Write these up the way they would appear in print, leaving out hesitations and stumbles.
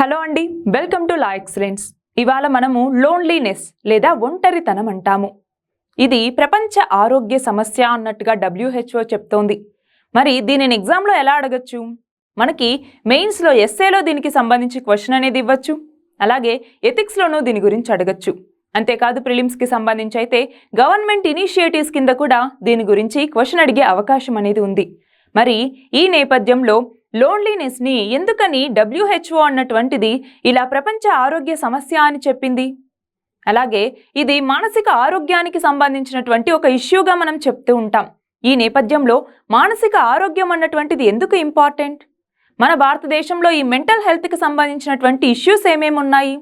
Hello అండి, welcome to law excellence. ఇవాళ మనము లోన్లీనెస్ లేదా ఒంటరితనం అంటాము. ఇది ప్రపంచ ఆరోగ్య సమస్య అన్నట్టుగా WHO చెప్తోంది. మరి దీనిని ఎగ్జామ్లో ఎలా అడగచ్చు? మనకి మెయిన్స్లో ఎస్ఏలో దీనికి సంబంధించి క్వశ్చన్ అనేది ఇవ్వచ్చు. అలాగే ఎథిక్స్లోనూ దీని గురించి అడగచ్చు. అంతేకాదు ప్రిలిమ్స్కి సంబంధించి అయితే గవర్నమెంట్ ఇనిషియేటివ్స్ కింద కూడా దీని గురించి క్వశ్చన్ అడిగే అవకాశం అనేది ఉంది. మరి ఈ నేపథ్యంలో లోన్లీనెస్ని ఎందుకని WHO అన్నటువంటిది ఇలా ప్రపంచ ఆరోగ్య సమస్య అని చెప్పింది? అలాగే ఇది మానసిక ఆరోగ్యానికి సంబంధించినటువంటి ఒక ఇష్యూగా మనం చెప్తూ ఉంటాం. ఈ నేపథ్యంలో మానసిక ఆరోగ్యం అన్నటువంటిది ఎందుకు ఇంపార్టెంట్? మన భారతదేశంలో ఈ మెంటల్ హెల్త్కి సంబంధించినటువంటి ఇష్యూస్ ఏమేమి ఉన్నాయి?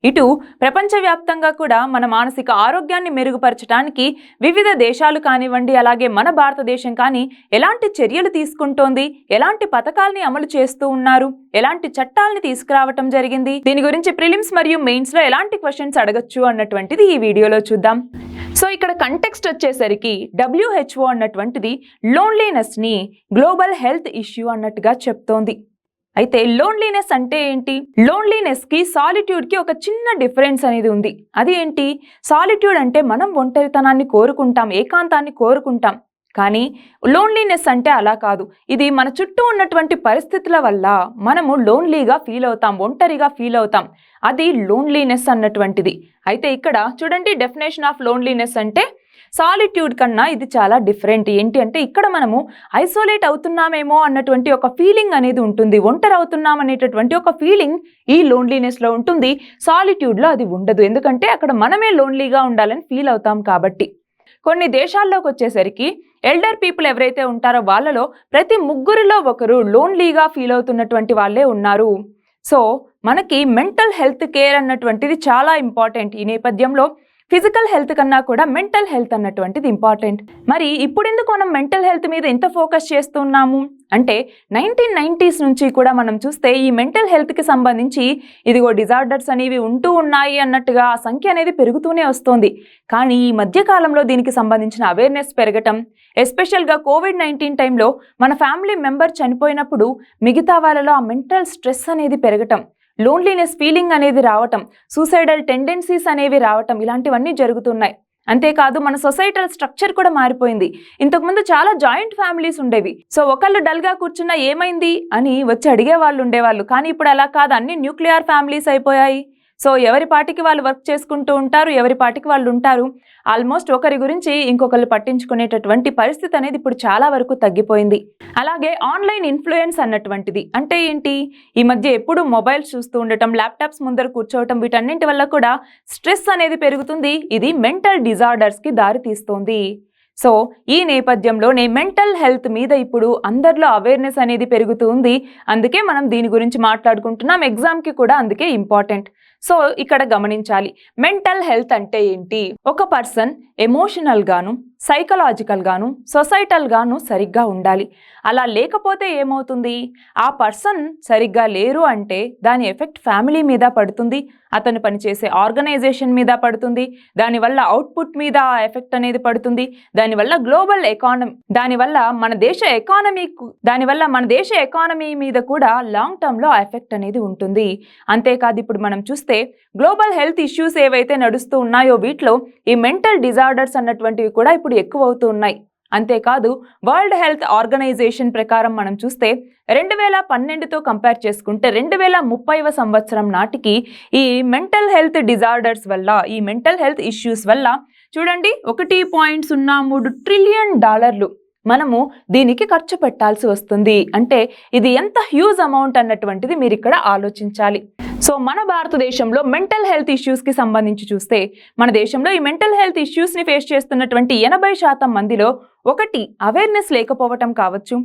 ఇటు ప్రపంచవ్యాప్తంగా కూడా మన మానసిక ఆరోగ్యాన్ని మెరుగుపరచడానికి వివిధ దేశాలు కానివ్వండి, అలాగే మన భారతదేశం కానీ ఎలాంటి చర్యలు తీసుకుంటోంది, ఎలాంటి పథకాల్ని అమలు చేస్తూ ఉన్నారు, ఎలాంటి చట్టాలని తీసుకురావటం జరిగింది, దీని గురించి ప్రిలిమ్స్ మరియు మెయిన్స్లో ఎలాంటి క్వశ్చన్స్ అడగచ్చు అన్నటువంటిది ఈ వీడియోలో చూద్దాం. సో ఇక్కడ కంటెక్స్ట్ వచ్చేసరికి WHO అన్నటువంటిది లోన్లీనెస్ని గ్లోబల్ హెల్త్ ఇష్యూ అన్నట్టుగా చెప్తోంది. అయితే లోన్లీనెస్ అంటే ఏంటి? లోన్లీనెస్కి సాలిట్యూడ్కి ఒక చిన్న డిఫరెన్స్ అనేది ఉంది. అది ఏంటి? సాలిట్యూడ్ అంటే మనం ఒంటరితనాన్ని కోరుకుంటాం, ఏకాంతాన్ని కోరుకుంటాం. కానీ లోన్లీనెస్ అంటే అలా కాదు. ఇది మన చుట్టూ ఉన్నటువంటి పరిస్థితుల వల్ల మనము లోన్లీగా ఫీల్ అవుతాం, ఒంటరిగా ఫీల్ అవుతాం. అది లోన్లీనెస్ అన్నటువంటిది. అయితే ఇక్కడ చూడండి, డెఫినేషన్ ఆఫ్ లోన్లీనెస్ అంటే సాలిట్యూడ్ కన్నా ఇది చాలా డిఫరెంట్. ఏంటి అంటే ఇక్కడ మనము ఐసోలేట్ అవుతున్నామేమో అన్నటువంటి ఒక ఫీలింగ్ అనేది ఉంటుంది, ఒంటరి అవుతున్నాం అనేటటువంటి ఒక ఫీలింగ్ ఈ లోన్లీనెస్లో ఉంటుంది. సాలిట్యూడ్లో అది ఉండదు, ఎందుకంటే అక్కడ మనమే లోన్లీగా ఉండాలని ఫీల్ అవుతాం కాబట్టి. కొన్ని దేశాల్లోకి వచ్చేసరికి ఎల్డర్ పీపుల్ ఎవరైతే ఉంటారో వాళ్ళలో ప్రతి ముగ్గురిలో ఒకరు లోన్లీగా ఫీల్ అవుతున్నటువంటి వాళ్ళే ఉన్నారు. సో మనకి మెంటల్ హెల్త్ కేర్ అన్నటువంటిది చాలా ఇంపార్టెంట్. ఈ నేపథ్యంలో ఫిజికల్ హెల్త్ కన్నా కూడా మెంటల్ హెల్త్ అన్నటువంటిది ఇంపార్టెంట్. మరి ఇప్పుడు ఎందుకు మనం మెంటల్ హెల్త్ మీద ఎంత ఫోకస్ చేస్తున్నాము అంటే 1990s నుంచి కూడా మనం చూస్తే ఈ మెంటల్ హెల్త్కి సంబంధించి ఇదిగో డిజార్డర్స్ అనేవి ఉంటూ ఉన్నాయి అన్నట్టుగా ఆ సంఖ్య అనేది పెరుగుతూనే వస్తుంది. కానీ ఈ మధ్యకాలంలో దీనికి సంబంధించిన అవేర్నెస్ పెరగటం, ఎస్పెషల్గా COVID-19 టైంలో మన ఫ్యామిలీ మెంబర్ చనిపోయినప్పుడు మిగతా వాళ్ళలో ఆ మెంటల్ స్ట్రెస్ అనేది పెరగటం, లోన్లీనెస్ ఫీలింగ్ అనేది రావటం, సూసైడల్ టెండెన్సీస్ అనేవి రావటం, ఇలాంటివన్నీ జరుగుతున్నాయి. అంతేకాదు మన సొసైటల్ స్ట్రక్చర్ కూడా మారిపోయింది. ఇంతకుముందు చాలా జాయింట్ ఫ్యామిలీస్ ఉండేవి. సో ఒకళ్ళు డల్గా కూర్చున్నా ఏమైంది అని వచ్చి అడిగే వాళ్ళు ఉండేవాళ్ళు. కానీ ఇప్పుడు అలా కాదు, అన్ని న్యూక్లియర్ ఫ్యామిలీస్ అయిపోయాయి. సో ఎవరి పాటికి వాళ్ళు వర్క్ చేసుకుంటూ ఉంటారు, ఎవరి పాటికి వాళ్ళు ఉంటారు. ఆల్మోస్ట్ ఒకరి గురించి ఇంకొకరు పట్టించుకునేటటువంటి పరిస్థితి అనేది ఇప్పుడు చాలా వరకు తగ్గిపోయింది. అలాగే ఆన్లైన్ ఇన్ఫ్లుయెన్స్ అన్నటువంటిది అంటే ఏంటి? ఈ మధ్య ఎప్పుడు మొబైల్స్ చూస్తూ ఉండటం, ల్యాప్టాప్స్ ముందర కూర్చోవటం, వీటన్నింటి వల్ల కూడా స్ట్రెస్ అనేది పెరుగుతుంది. ఇది మెంటల్ డిజార్డర్స్కి దారి తీస్తోంది. సో ఈ నేపథ్యంలోనే మెంటల్ హెల్త్ మీద ఇప్పుడు అందరిలో అవేర్నెస్ అనేది పెరుగుతూ ఉంది. అందుకే మనం దీని గురించి మాట్లాడుకుంటున్నాం. ఎగ్జామ్కి కూడా అందుకే ఇంపార్టెంట్. సో ఇక్కడ గమనించాలి, మెంటల్ హెల్త్ అంటే ఏంటి? ఒక పర్సన్ ఎమోషనల్ గాను, సైకలాజికల్ గాను, సొసైటల్ గాను సరిగ్గా ఉండాలి. అలా లేకపోతే ఏమవుతుంది? ఆ పర్సన్ సరిగ్గా లేరు అంటే దాని ఎఫెక్ట్ ఫ్యామిలీ మీద పడుతుంది, అతను పనిచేసే ఆర్గనైజేషన్ మీద పడుతుంది, దానివల్ల అవుట్పుట్ మీద ఆ ఎఫెక్ట్ అనేది పడుతుంది, దానివల్ల గ్లోబల్ ఎకానమీ, దానివల్ల మన దేశ ఎకానమీ మీద కూడా లాంగ్ టర్మ్లో ఆ ఎఫెక్ట్ అనేది ఉంటుంది. అంతేకాదు ఇప్పుడు మనం చూస్తే గ్లోబల్ హెల్త్ ఇష్యూస్ ఏవైతే నడుస్తూ ఉన్నాయో వీటిలో ఈ మెంటల్ డిజార్డర్స్ అన్నటువంటివి కూడా ఇప్పుడు ఎక్కువ అవుతూ ఉన్నాయి. అంతేకాదు వరల్డ్ హెల్త్ ఆర్గనైజేషన్ ప్రకారం మనం చూస్తే 2012తో కంపేర్ చేసుకుంటే 2030వ సంవత్సరం నాటికి ఈ మెంటల్ హెల్త్ డిజార్డర్స్ వల్ల, ఈ మెంటల్ హెల్త్ ఇష్యూస్ వల్ల చూడండి $1.03 ట్రిలియన్ మనము దీనికి ఖర్చు పెట్టాల్సి వస్తుంది. అంటే ఇది ఎంత హ్యూజ్ అమౌంట్ అన్నటువంటిది మీరు ఇక్కడ ఆలోచించాలి. సో మన భారతదేశంలో మెంటల్ హెల్త్ ఇష్యూస్కి సంబంధించి చూస్తే మన దేశంలో ఈ మెంటల్ హెల్త్ ఇష్యూస్ని ఫేస్ చేస్తున్నటువంటి 80% మందిలో ఒకటి అవేర్నెస్ లేకపోవటం కావచ్చు,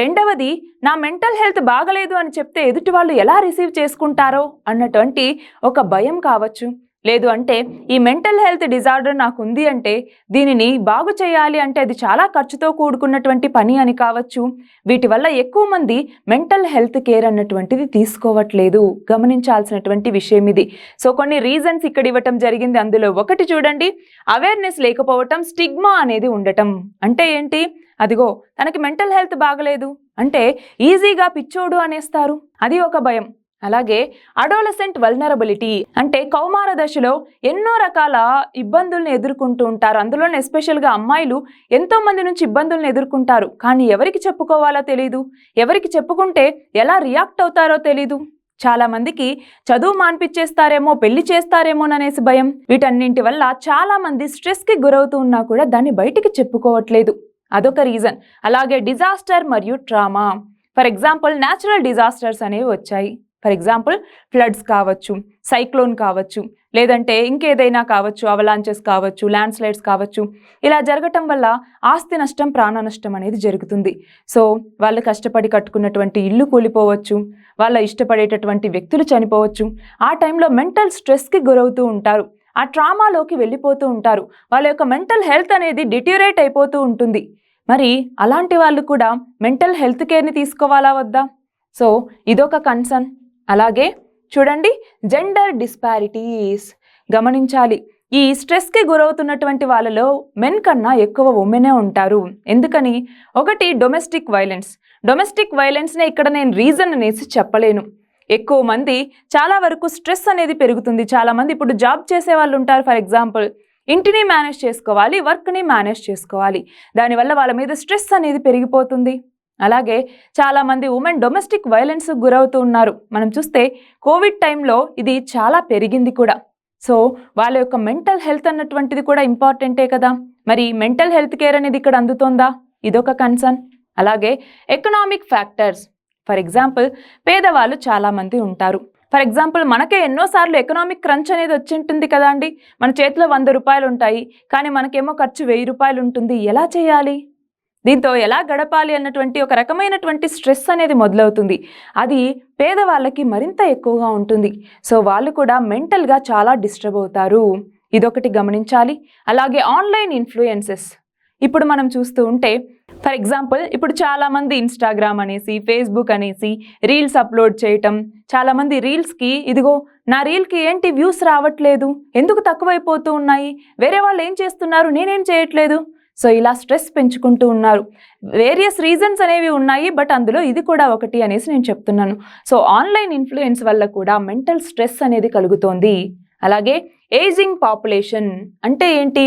రెండవది నా మెంటల్ హెల్త్ బాగలేదు అని చెప్తే ఎదుటి వాళ్ళు ఎలా రిసీవ్ చేసుకుంటారో అన్నటువంటి ఒక భయం కావచ్చు, లేదు అంటే ఈ మెంటల్ హెల్త్ డిజార్డర్ నాకు ఉంది అంటే దీనిని బాగు చేయాలి అంటే అది చాలా ఖర్చుతో కూడుకున్నటువంటి పని అని కావచ్చు. వీటి వల్ల ఎక్కువ మంది మెంటల్ హెల్త్ కేర్ అన్నటువంటిది తీసుకోవట్లేదు. గమనించాల్సినటువంటి విషయం ఇది. సో కొన్ని రీజన్స్ ఇక్కడ ఇవ్వటం జరిగింది. అందులో ఒకటి చూడండి, అవేర్నెస్ లేకపోవటం, స్టిగ్మా అనేది ఉండటం. అంటే ఏంటి? అదిగో తనకి మెంటల్ హెల్త్ బాగలేదు అంటే ఈజీగా పిచ్చోడు అనేస్తారు, అది ఒక భయం. అలాగే అడోలసెంట్ వల్నరబిలిటీ అంటే కౌమార దశలో ఎన్నో రకాల ఇబ్బందులను ఎదుర్కొంటూ ఉంటారు. అందులోనే ఎస్పెషల్గా అమ్మాయిలు ఎంతో మంది నుంచి ఇబ్బందులను ఎదుర్కొంటారు. కానీ ఎవరికి చెప్పుకోవాలో తెలీదు, ఎవరికి చెప్పుకుంటే ఎలా రియాక్ట్ అవుతారో తెలీదు. చాలా మందికి చదువు మాన్పించేస్తారేమో, పెళ్లి చేస్తారేమోననేసి భయం. వీటన్నింటి వల్ల చాలా మంది స్ట్రెస్కి గురవుతూ ఉన్నా కూడా దాన్ని బయటికి చెప్పుకోవట్లేదు. అదొక రీజన్. అలాగే డిజాస్టర్ మరియు trauma. For example natural disasters అనేవి వచ్చాయి. ఫర్ ఎగ్జాంపుల్ ఫ్లడ్స్ కావచ్చు, సైక్లోన్ కావచ్చు, లేదంటే ఇంకేదైనా కావచ్చు, అవలాంచెస్ కావచ్చు, ల్యాండ్ స్లైడ్స్ కావచ్చు. ఇలా జరగటం వల్ల ఆస్తి నష్టం, ప్రాణ నష్టం అనేది జరుగుతుంది. సో వాళ్ళు కష్టపడి కట్టుకున్నటువంటి ఇల్లు కూలిపోవచ్చు, వాళ్ళ ఇష్టపడేటటువంటి వ్యక్తులు చనిపోవచ్చు. ఆ టైంలో మెంటల్ స్ట్రెస్కి గురవుతూ ఉంటారు, ఆ ట్రామాలోకి వెళ్ళిపోతూ ఉంటారు. వాళ్ళ యొక్క మెంటల్ హెల్త్ అనేది డిటీరియేట్ అయిపోతూ ఉంటుంది. మరి అలాంటి వాళ్ళు కూడా మెంటల్ హెల్త్ కేర్ని తీసుకోవాలా వద్దా? సో ఇదొక కన్సర్న్. అలాగే చూడండి, జెండర్ డిస్పారిటీస్ గమనించాలి. ఈ స్ట్రెస్కి గురవుతున్నటువంటి వాళ్ళలో మెన్ కన్నా ఎక్కువ ఉమెనే ఉంటారు. ఎందుకని? ఒకటి డొమెస్టిక్ వైలెన్స్. డొమెస్టిక్ వైలెన్స్నే ఇక్కడ నేను రీజన్ అనేసి చెప్పలేను. ఎక్కువ మంది చాలా వరకు స్ట్రెస్ అనేది పెరుగుతుంది. చాలామంది ఇప్పుడు జాబ్ చేసే వాళ్ళు ఉంటారు. ఫర్ ఎగ్జాంపుల్ ఇంటిని మేనేజ్ చేసుకోవాలి, వర్క్ని మేనేజ్ చేసుకోవాలి. దానివల్ల వాళ్ళ మీద స్ట్రెస్ అనేది పెరిగిపోతుంది. అలాగే చాలామంది ఉమెన్ డొమెస్టిక్ వైలెన్స్ గురవుతూ ఉన్నారు. మనం చూస్తే కోవిడ్ టైంలో ఇది చాలా పెరిగింది కూడా. సో వాళ్ళ యొక్క మెంటల్ హెల్త్ అన్నటువంటిది కూడా ఇంపార్టెంటే కదా. మరి మెంటల్ హెల్త్ కేర్ అనేది ఇక్కడ అందుతోందా? ఇదొక కన్సర్న్. అలాగే ఎకనామిక్ ఫ్యాక్టర్స్. ఫర్ ఎగ్జాంపుల్ పేదవాళ్ళు చాలామంది ఉంటారు. ఫర్ ఎగ్జాంపుల్ మనకే ఎన్నోసార్లు ఎకనామిక్ క్రంచ్ అనేది వచ్చి ఉంటుంది కదా అండి. మన చేతిలో 100 రూపాయలు ఉంటాయి, కానీ మనకేమో ఖర్చు 1000 రూపాయలు ఉంటుంది. ఎలా చేయాలి? దీంతో ఎలా గడపాలి అన్నటువంటి ఒక రకమైనటువంటి స్ట్రెస్ అనేది మొదలవుతుంది. అది పేదవాళ్ళకి మరింత ఎక్కువగా ఉంటుంది. సో వాళ్ళు కూడా మెంటల్గా చాలా డిస్టర్బ్ అవుతారు. ఇదొకటి గమనించాలి. అలాగే ఆన్లైన్ ఇన్ఫ్లుయెన్సెస్. ఇప్పుడు మనం చూస్తూ ఉంటే ఫర్ ఎగ్జాంపుల్ ఇప్పుడు చాలామంది ఇన్స్టాగ్రామ్ అనేసి, ఫేస్బుక్ అనేసి రీల్స్ అప్లోడ్ చేయటం. చాలామంది రీల్స్కి ఇదిగో నా రీల్కి ఏంటి వ్యూస్ రావట్లేదు, ఎందుకు తక్కువైపోతూ ఉన్నాయి, వేరే వాళ్ళు ఏం చేస్తున్నారు, నేనేం చేయట్లేదు. సో ఇలా స్ట్రెస్ పెంచుకుంటూ ఉన్నారు. వేరియస్ రీజన్స్ అనేవి ఉన్నాయి, బట్ అందులో ఇది కూడా ఒకటి అనేసి నేను చెప్తున్నాను. సో ఆన్లైన్ ఇన్ఫ్లుయెన్స్ వల్ల కూడా మెంటల్ స్ట్రెస్ అనేది కలుగుతోంది. అలాగే ఏజింగ్ పాపులేషన్ అంటే ఏంటి?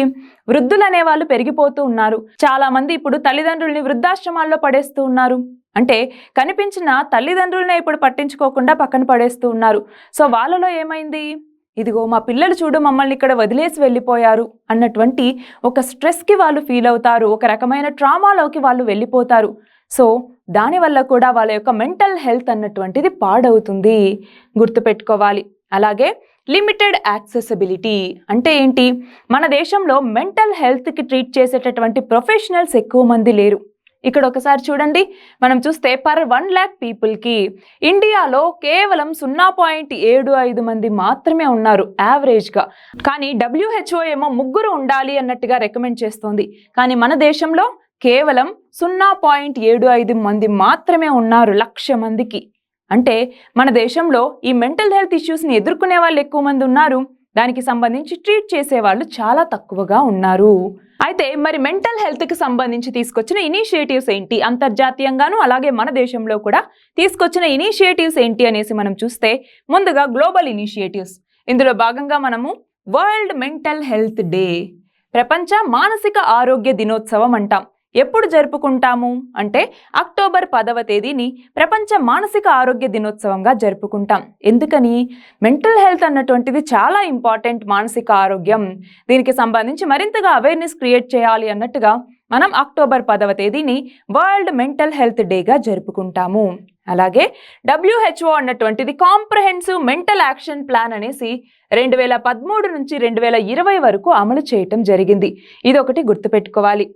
వృద్ధులు అనే వాళ్ళు పెరిగిపోతూ ఉన్నారు. చాలామంది ఇప్పుడు తల్లిదండ్రుల్ని వృద్ధాశ్రమాల్లో పడేస్తూ ఉన్నారు. అంటే కనిపించిన తల్లిదండ్రులనే ఇప్పుడు పట్టించుకోకుండా పక్కన పడేస్తూ ఉన్నారు. సో వాళ్ళలో ఏమైంది? ఇదిగో మా పిల్లలు చూడు మమ్మల్ని ఇక్కడ వదిలేసి వెళ్ళిపోయారు అన్నటువంటి ఒక స్ట్రెస్కి వాళ్ళు ఫీల్ అవుతారు. ఒక రకమైన ట్రామాలోకి వాళ్ళు వెళ్ళిపోతారు. సో దానివల్ల కూడా వాళ్ళ యొక్క మెంటల్ హెల్త్ అన్నటువంటిది పాడవుతుంది, గుర్తుపెట్టుకోవాలి. అలాగే లిమిటెడ్ యాక్సెసిబిలిటీ అంటే ఏంటి? మన దేశంలో మెంటల్ హెల్త్కి ట్రీట్ చేసేటటువంటి ప్రొఫెషనల్స్ ఎక్కువ మంది లేరు. ఇక్కడ ఒకసారి చూడండి, మనం చూస్తే పర్ 1 lakh పీపుల్కి ఇండియాలో కేవలం 0.75 మంది మాత్రమే ఉన్నారు యావరేజ్గా. కానీ WHO ఏమో 3 ఉండాలి అన్నట్టుగా రికమెండ్ చేస్తోంది. కానీ మన దేశంలో కేవలం 0.75 మంది మాత్రమే ఉన్నారు 1,00,000 మందికి. అంటే మన దేశంలో ఈ మెంటల్ హెల్త్ ఇష్యూస్ని ఎదుర్కొనే వాళ్ళు ఎక్కువ మంది ఉన్నారు, దానికి సంబంధించి ట్రీట్ చేసే వాళ్ళు చాలా తక్కువగా ఉన్నారు. అయితే మరి మెంటల్ హెల్త్కి సంబంధించి తీసుకొచ్చిన ఇనిషియేటివ్స్ ఏంటి? అంతర్జాతీయంగాను అలాగే మన దేశంలో కూడా తీసుకొచ్చిన ఇనిషియేటివ్స్ ఏంటి అనేసి మనం చూస్తే, ముందుగా గ్లోబల్ ఇనిషియేటివ్స్. ఇందులో భాగంగా మనము వరల్డ్ మెంటల్ హెల్త్ డే, ప్రపంచ మానసిక ఆరోగ్య దినోత్సవం అంటాం. ఎప్పుడు జరుపుకుంటాము అంటే అక్టోబర్ 10వ తేదీని ప్రపంచ మానసిక ఆరోగ్య దినోత్సవంగా జరుపుకుంటాం. ఎందుకని? మెంటల్ హెల్త్ అన్నటువంటిది చాలా ఇంపార్టెంట్. మానసిక ఆరోగ్యం, దీనికి సంబంధించి మరింతగా అవేర్నెస్ క్రియేట్ చేయాలి అన్నట్టుగా మనం అక్టోబర్ 10వ తేదీని వరల్డ్ మెంటల్ హెల్త్ డేగా జరుపుకుంటాము. అలాగే WHO అన్నటువంటిది కాంప్రహెన్సివ్ మెంటల్ యాక్షన్ ప్లాన్ అనేసి 2013 నుంచి 2020 వరకు అమలు చేయటం జరిగింది. ఇదొకటి గుర్తుపెట్టుకోవాలి.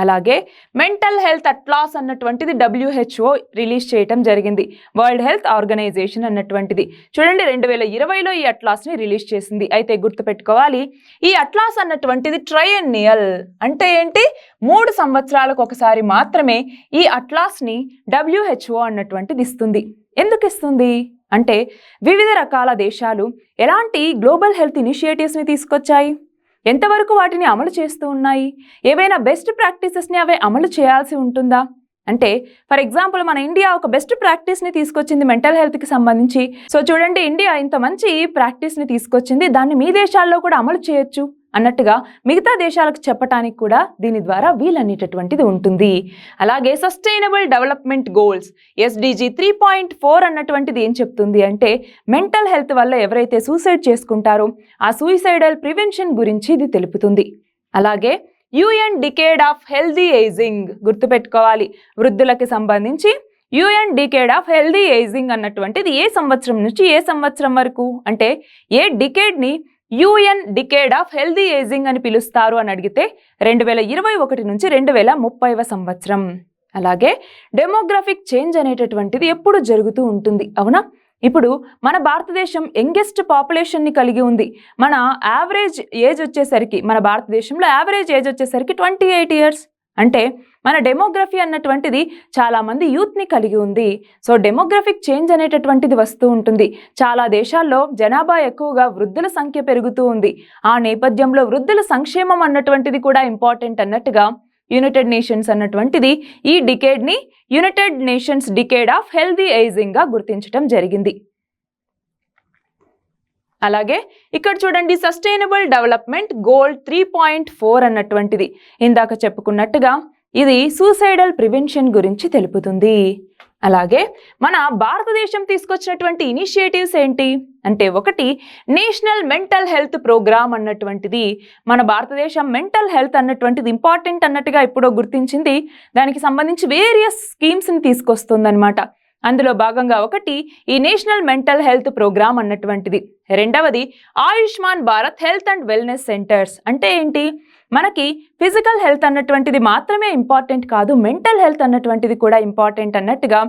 అలాగే మెంటల్ హెల్త్ అట్లాస్ అన్నటువంటిది WHO రిలీజ్ చేయటం జరిగింది. వరల్డ్ హెల్త్ ఆర్గనైజేషన్ అన్నటువంటిది చూడండి 2020లో ఈ అట్లాస్ని రిలీజ్ చేసింది. అయితే గుర్తుపెట్టుకోవాలి, ఈ అట్లాస్ అన్నటువంటిది ట్రయెన్నియల్ అంటే ఏంటి? 3 సంవత్సరాలకు ఒకసారి మాత్రమే ఈ అట్లాస్ని WHO అన్నటువంటిది ఇస్తుంది. ఎందుకు ఇస్తుంది అంటే వివిధ రకాల దేశాలు ఎలాంటి గ్లోబల్ హెల్త్ ఇనిషియేటివ్స్ని తీసుకొచ్చాయి, ఎంతవరకు వాటిని అమలు చేస్తూ ఉన్నాయి, ఏవైనా బెస్ట్ ప్రాక్టీసెస్ని అవి అమలు చేయాల్సి ఉంటుందా, అంటే ఫర్ ఎగ్జాంపుల్ మన ఇండియా ఒక బెస్ట్ ప్రాక్టీస్ని తీసుకొచ్చింది మెంటల్ హెల్త్కి సంబంధించి. సో చూడండి, ఇండియా ఇంత మంచి ప్రాక్టీస్ని తీసుకొచ్చింది, దాన్ని మీ దేశాల్లో కూడా అమలు చేయొచ్చు అన్నట్టుగా మిగతా దేశాలకు చెప్పడానికి కూడా దీని ద్వారా వీలనేటటువంటిది ఉంటుంది. అలాగే సస్టైనబుల్ డెవలప్మెంట్ గోల్స్ SDG 3.4 అన్నటువంటిది ఏం చెప్తుంది అంటే మెంటల్ హెల్త్ వల్ల ఎవరైతే సూసైడ్ చేసుకుంటారో ఆ సూసైడల్ ప్రివెన్షన్ గురించి ఇది తెలుపుతుంది. అలాగే UN decade of healthy ageing గుర్తుపెట్టుకోవాలి. వృద్ధులకి సంబంధించి UN decade of healthy ageing అన్నటువంటిది ఏ సంవత్సరం నుంచి ఏ సంవత్సరం వరకు అంటే ఏ డికేడ్ని UN decade of healthy ageing అని పిలుస్తారు అని అడిగితే 2021 నుంచి 2030వ సంవత్సరం. అలాగే డెమోగ్రఫిక్ చేంజ్ అనేటటువంటిది ఎప్పుడు జరుగుతూ ఉంటుంది, అవునా? ఇప్పుడు మన భారతదేశం యంగెస్ట్ పాపులేషన్ని కలిగి ఉంది. మన యావరేజ్ ఏజ్ వచ్చేసరికి మన భారతదేశంలో యావరేజ్ ఏజ్ వచ్చేసరికి 28 ఇయర్స్. అంటే మన డెమోగ్రఫీ అన్నటువంటిది చాలామంది యూత్ని కలిగి ఉంది. సో డెమోగ్రఫిక్ చేంజ్ అనేటటువంటిది వస్తూ ఉంటుంది. చాలా దేశాల్లో జనాభా ఎక్కువగా వృద్ధుల సంఖ్య పెరుగుతూ ఉంది. ఆ నేపథ్యంలో వృద్ధుల సంక్షేమం అన్నటువంటిది కూడా ఇంపార్టెంట్ అన్నట్టుగా యునైటెడ్ నేషన్స్ అన్నటువంటిది ఈ డికేడ్ని united nations decade of healthy ఏజింగ్గా గుర్తించడం జరిగింది. అలాగే ఇక్కడ చూడండి, సస్టైనబుల్ డెవలప్మెంట్ గోల్ 3.4 అన్నటువంటిది ఇందాక చెప్పుకున్నట్టుగా ఇది సూసైడల్ ప్రివెన్షన్ గురించి తెలుపుతుంది. అలాగే మన భారతదేశం తీసుకొచ్చినటువంటి ఇనిషియేటివ్స్ ఏంటి అంటే ఒకటి నేషనల్ మెంటల్ హెల్త్ ప్రోగ్రామ్ అన్నటువంటిది. మన భారతదేశం మెంటల్ హెల్త్ అన్నటువంటిది ఇంపార్టెంట్ అన్నట్టుగా ఎప్పుడో గుర్తించింది. దానికి సంబంధించి వేరియస్ స్కీమ్స్ని తీసుకొస్తుందన్నమాట. అందులో భాగంగా ఒకటి ఈ నేషనల్ మెంటల్ హెల్త్ ప్రోగ్రామ్ అన్నటువంటిది. రెండవది Ayushman Bharat health and wellness centres. అంటే ఏంటి, మనకి ఫిజికల్ హెల్త్ అన్నటువంటిది మాత్రమే ఇంపార్టెంట్ కాదు, మెంటల్ హెల్త్ అన్నటువంటిది కూడా ఇంపార్టెంట్ అన్నట్టుగా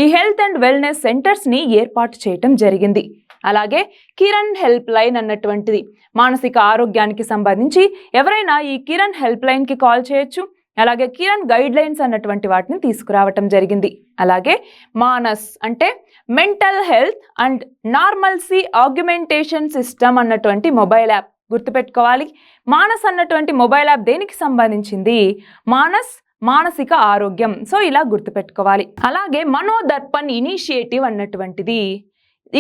ఈ హెల్త్ అండ్ వెల్నెస్ సెంటర్స్ని ఏర్పాటు చేయటం జరిగింది. అలాగే కిరణ్ హెల్ప్ లైన్ అన్నటువంటిది మానసిక ఆరోగ్యానికి సంబంధించి ఎవరైనా ఈ కిరణ్ హెల్ప్ లైన్కి కాల్ చేయొచ్చు. అలాగే కిరణ్ గైడ్ లైన్స్ అన్నటువంటి వాటిని తీసుకురావటం జరిగింది. అలాగే మానస్ అంటే mental health and normalcy augmentation system అన్నటువంటి మొబైల్ యాప్ గుర్తుపెట్టుకోవాలి. మానస్ అన్నటువంటి మొబైల్ యాప్ దేనికి సంబంధించింది, మానస్ మానసిక ఆరోగ్యం. సో ఇలా గుర్తుపెట్టుకోవాలి. అలాగే మనోదర్పణ్ ఇనిషియేటివ్ అన్నటువంటిది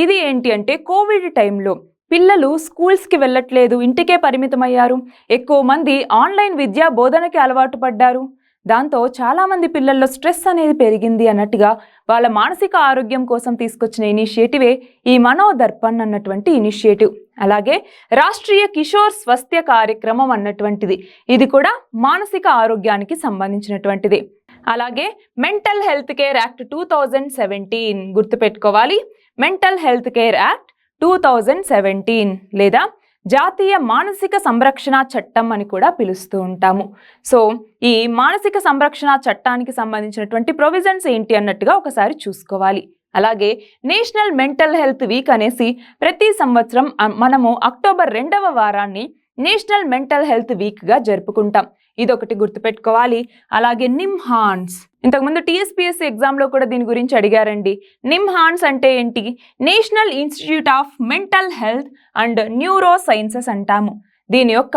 ఇది ఏంటి అంటే కోవిడ్ టైంలో పిల్లలు స్కూల్స్కి వెళ్ళట్లేదు, ఇంటికే పరిమితమయ్యారు. ఎక్కువ మంది ఆన్లైన్ విద్యా బోధనకి అలవాటు పడ్డారు. దాంతో చాలామంది పిల్లల్లో స్ట్రెస్ అనేది పెరిగింది అన్నట్టుగా వాళ్ళ మానసిక ఆరోగ్యం కోసం తీసుకొచ్చిన ఇనిషియేటివే ఈ మనోదర్పణ్ అన్నటువంటి ఇనిషియేటివ్. అలాగే రాష్ట్రీయ కిషోర్ స్వాస్థ్య కార్యక్రమం అన్నటువంటిది ఇది కూడా మానసిక ఆరోగ్యానికి సంబంధించినటువంటిది. అలాగే మెంటల్ హెల్త్ కేర్ యాక్ట్ 2017 గుర్తుపెట్టుకోవాలి. మెంటల్ హెల్త్ కేర్ యాక్ట్ 2017 లేదా జాతీయ మానసిక సంరక్షణ చట్టం అని కూడా పిలుస్తూ ఉంటాము. సో ఈ మానసిక సంరక్షణ చట్టానికి సంబంధించినటువంటి ప్రొవిజన్స్ ఏంటి అన్నట్టుగా ఒకసారి చూసుకోవాలి. అలాగే నేషనల్ మెంటల్ హెల్త్ వీక్ అనేసి ప్రతి సంవత్సరం మనము అక్టోబర్ 2వ వారాన్ని నేషనల్ మెంటల్ హెల్త్ వీక్గా జరుపుకుంటాం. ఇదొకటి గుర్తుపెట్టుకోవాలి. అలాగే నిమ్హాన్స్, ఇంతకుముందు TSPSC ఎగ్జామ్లో కూడా దీని గురించి అడిగారండి. నిమ్హాన్స్ అంటే ఏంటి, national institute of mental health and neuro sciences అంటాము. దీని యొక్క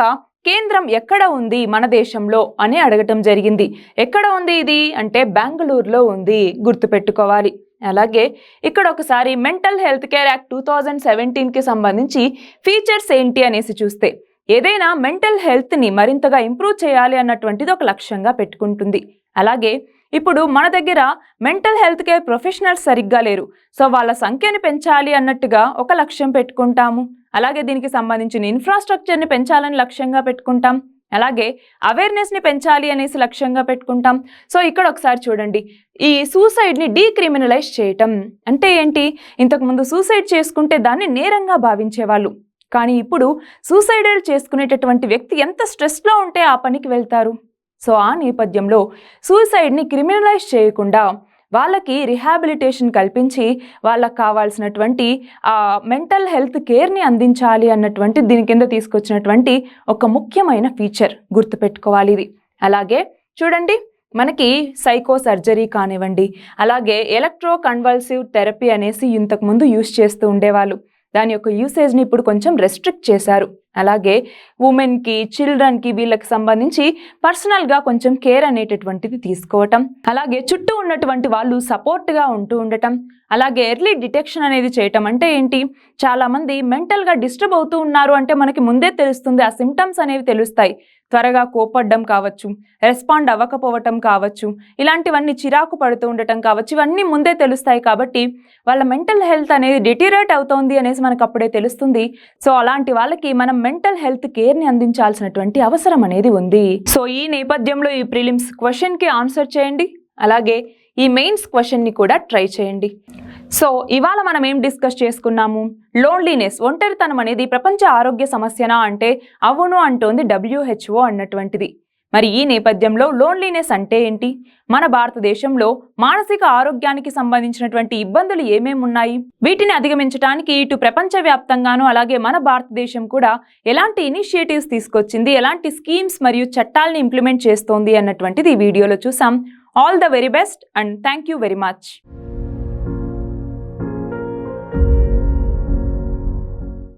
కేంద్రం ఎక్కడ ఉంది మన దేశంలో అని అడగటం జరిగింది. ఎక్కడ ఉంది ఇది అంటే బెంగళూరులో ఉంది, గుర్తుపెట్టుకోవాలి. అలాగే ఇక్కడ ఒకసారి మెంటల్ హెల్త్ కేర్ యాక్ట్ 2017కి సంబంధించి ఫీచర్స్ ఏంటి అనేసి చూస్తే ఏదైనా మెంటల్ హెల్త్ని మరింతగా ఇంప్రూవ్ చేయాలి అన్నటువంటిది ఒక లక్ష్యంగా పెట్టుకుంటుంది. అలాగే ఇప్పుడు మన దగ్గర మెంటల్ హెల్త్ కేర్ ప్రొఫెషనల్స్ సరిగ్గా లేరు, సో వాళ్ళ సంఖ్యని పెంచాలి అన్నట్టుగా ఒక లక్ష్యం పెట్టుకుంటాము. అలాగే దీనికి సంబంధించిన ఇన్ఫ్రాస్ట్రక్చర్ని పెంచాలని లక్ష్యంగా పెట్టుకుంటాం. అలాగే అవేర్నెస్ని పెంచాలి అనేసి లక్ష్యంగా పెట్టుకుంటాం. సో ఇక్కడ ఒకసారి చూడండి, ఈ సూసైడ్ని డీక్రిమినలైజ్ చేయటం అంటే ఏంటి, ఇంతకుముందు సూసైడ్ చేసుకుంటే దాన్ని నేరంగా భావించేవాళ్ళు. కానీ ఇప్పుడు సూసైడల్ చేసుకునేటటువంటి వ్యక్తి ఎంత స్ట్రెస్లో ఉంటే ఆ పనికి వెళ్తారు. సో ఆ నేపథ్యంలో సూసైడ్ని క్రిమినలైజ్ చేయకుండా వాళ్ళకి రిహాబిలిటేషన్ కల్పించి వాళ్ళకి కావాల్సినటువంటి మెంటల్ హెల్త్ కేర్ని అందించాలి అన్నటువంటి దీని కింద తీసుకొచ్చినటువంటి ఒక ముఖ్యమైన ఫీచర్ గుర్తుపెట్టుకోవాలి ఇది. అలాగే చూడండి, మనకి సైకో సర్జరీ కానివ్వండి, అలాగే ఎలక్ట్రో కన్వల్సివ్ థెరపీ అనేసి ఇంతకుముందు యూజ్ చేస్తూ ఉండేవాళ్ళు. దాని యొక్క యూసేజ్ని ఇప్పుడు కొంచెం రెస్ట్రిక్ట్ చేశారు. అలాగే ఉమెన్కి, చిల్డ్రన్కి వీళ్ళకి సంబంధించి పర్సనల్గా కొంచెం కేర్ అనేటటువంటిది తీసుకోవటం, అలాగే చుట్టూ ఉన్నటువంటి వాళ్ళు సపోర్ట్గా ఉంటూ ఉండటం, అలాగే ఎర్లీ డిటెక్షన్ అనేది చేయటం. అంటే ఏంటి, చాలామంది మెంటల్గా డిస్టర్బ్ అవుతూ ఉన్నారు అంటే మనకి ముందే తెలుస్తుంది, ఆ సిమ్టమ్స్ అనేవి తెలుస్తాయి. త్వరగా కోపడ్డం కావచ్చు, రెస్పాండ్ అవ్వకపోవటం కావచ్చు, ఇలాంటివన్నీ చిరాకు పడుతూ ఉండటం కావచ్చు, ఇవన్నీ ముందే తెలుస్తాయి. కాబట్టి వాళ్ళ మెంటల్ హెల్త్ అనేది డిటీరేట్ అవుతోంది అనేసి మనకు అప్పుడే తెలుస్తుంది. సో అలాంటి వాళ్ళకి మనం మెంటల్ హెల్త్ కేర్ని అందించాల్సినటువంటి అవసరం అనేది ఉంది. సో ఈ నేపథ్యంలో ఈ ప్రిలిమ్స్ క్వశ్చన్కి ఆన్సర్ చేయండి, అలాగే ఈ మెయిన్స్ క్వశ్చన్ని కూడా ట్రై చేయండి. సో ఇవాళ మనం ఏం డిస్కస్ చేసుకున్నాము, లోన్లీనెస్, ఒంటరితనం అనేది ప్రపంచ ఆరోగ్య సమస్యనా అంటే అవును అంటోంది WHO అన్నటువంటిది. మరి ఈ నేపథ్యంలో లోన్లీనెస్ అంటే ఏంటి, మన భారతదేశంలో మానసిక ఆరోగ్యానికి సంబంధించినటువంటి ఇబ్బందులు ఏమేమి ఉన్నాయి, వీటిని అధిగమించడానికి ఇటు ప్రపంచవ్యాప్తంగాను అలాగే మన భారతదేశం కూడా ఎలాంటి ఇనిషియేటివ్స్ తీసుకొచ్చింది, ఎలాంటి స్కీమ్స్ మరియు చట్టాలను ఇంప్లిమెంట్ చేస్తోంది అన్నటువంటిది ఈ వీడియోలో చూసాం. All the very best and thank you very much.